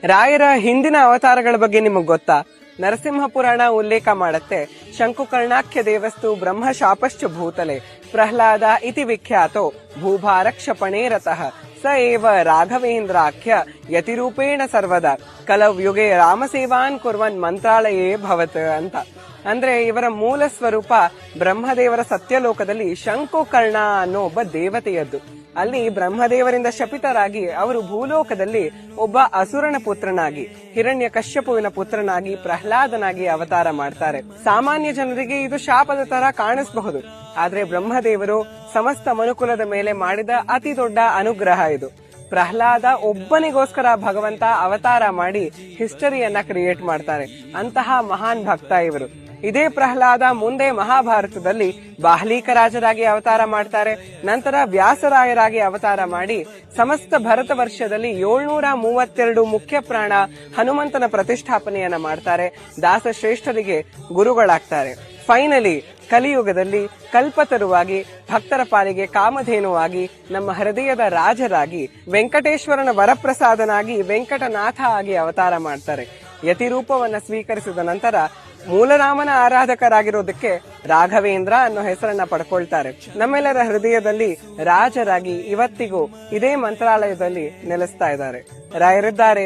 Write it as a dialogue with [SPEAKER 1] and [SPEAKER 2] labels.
[SPEAKER 1] ರಾಯರ ಹಿಂದಿನ ಅವತಾರಗಳ ಬಗ್ಗೆ ನಿಮಗ್ ಗೊತ್ತಾ? ನರಸಿಂಹ ಪುರಾಣ ಉಲ್ಲೇಖ ಮಾಡತ್ತೆ, ಶಂಕುಕರ್ಣಾಖ್ಯ ದೇವಸ್ತು ಬ್ರಹ್ಮ ಶಾಪಶ್ಚ ಭೂತಲೆ ಪ್ರಹ್ಲಾದ ಇತಿ ವಿಖ್ಯಾತೋ ಭೂಭಾರಕ್ಷಪಣೇ ರತಃ ಸ ಏವ ರಾಘವೇಂದ್ರಾಖ್ಯ ಯತಿರೂಪೇಣ ಸರ್ವದಾ ಕಲವ್ ಯುಗೆ ರಾಮಸೇವಾನ್ ಕುರ್ವನ್ ಮಂತ್ರಾಲಯೇ ಭವತ್ ಅಂತ. ಅಂದ್ರೆ ಇವರ ಮೂಲ ಸ್ವರೂಪ ಬ್ರಹ್ಮದೇವರ ಸತ್ಯಲೋಕದಲ್ಲಿ ಶಂಕುಕರ್ಣ ಅನ್ನೋ ಒಬ್ಬ ದೇವತೆಯದ್ದು. ಅಲ್ಲಿ ಬ್ರಹ್ಮದೇವರಿಂದ ಶಪಿತರಾಗಿ ಅವರು ಭೂಲೋಕದಲ್ಲಿ ಒಬ್ಬ ಅಸುರನ ಪುತ್ರನಾಗಿ, ಹಿರಣ್ಯ ಕಶ್ಯಪುವಿನ ಪುತ್ರನಾಗಿ, ಪ್ರಹ್ಲಾದನಾಗಿ ಅವತಾರ ಮಾಡ್ತಾರೆ. ಸಾಮಾನ್ಯ ಜನರಿಗೆ ಇದು ಶಾಪದ ತರ ಕಾಣಿಸಬಹುದು, ಆದ್ರೆ ಬ್ರಹ್ಮದೇವರು ಸಮಸ್ತ ಮನುಕುಲದ ಮೇಲೆ ಮಾಡಿದ ಅತಿ ದೊಡ್ಡ ಅನುಗ್ರಹ ಇದು. ಪ್ರಹ್ಲಾದ ಒಬ್ಬನಿಗೋಸ್ಕರ ಭಗವಂತ ಅವತಾರ ಮಾಡಿ ಹಿಸ್ಟರಿಯನ್ನ ಕ್ರಿಯೇಟ್ ಮಾಡ್ತಾರೆ. ಅಂತಹ ಮಹಾನ್ ಭಕ್ತ ಇವರು. ಇದೇ ಪ್ರಹ್ಲಾದ ಮುಂದೆ ಮಹಾಭಾರತದಲ್ಲಿ ಬಾಹ್ಲೀಕ ರಾಜರಾಗಿ ಅವತಾರ ಮಾಡ್ತಾರೆ. ನಂತರ ವ್ಯಾಸರಾಯರಾಗಿ ಅವತಾರ ಮಾಡಿ ಸಮಸ್ತ ಭರತ ವರ್ಷದಲ್ಲಿ 732 ಮುಖ್ಯ ಪ್ರಾಣ ಹನುಮಂತನ ಪ್ರತಿಷ್ಠಾಪನೆಯನ್ನ ಮಾಡ್ತಾರೆ. ದಾಸಶ್ರೇಷ್ಠರಿಗೆ ಗುರುಗಳಾಗ್ತಾರೆ. ಫೈನಲಿ ಕಲಿಯುಗದಲ್ಲಿ ಕಲ್ಪತರುವಾಗಿ, ಭಕ್ತರ ಪಾಲಿಗೆ ಕಾಮಧೇನುವಾಗಿ, ನಮ್ಮ ಹೃದಯದ ರಾಜರಾಗಿ, ವೆಂಕಟೇಶ್ವರನ ವರಪ್ರಸಾದನಾಗಿ, ವೆಂಕಟನಾಥ ಆಗಿ ಅವತಾರ ಮಾಡ್ತಾರೆ. ಯತಿರೂಪವನ್ನ ಸ್ವೀಕರಿಸಿದ ನಂತರ ಮೂಲರಾಮನ ಆರಾಧಕರಾಗಿರೋದಕ್ಕೆ ರಾಘವೇಂದ್ರ ಅನ್ನೋ ಹೆಸರನ್ನ ಪಡ್ಕೊಳ್ತಾರೆ. ನಮ್ಮೆಲ್ಲರ ಹೃದಯದಲ್ಲಿ ರಾಜರಾಗಿ ಇವತ್ತಿಗೂ ಇದೇ ಮಂತ್ರಾಲಯದಲ್ಲಿ ನೆಲೆಸ್ತಾ ಇದ್ದಾರೆ. ರಾಯರಿದ್ದಾರೆ.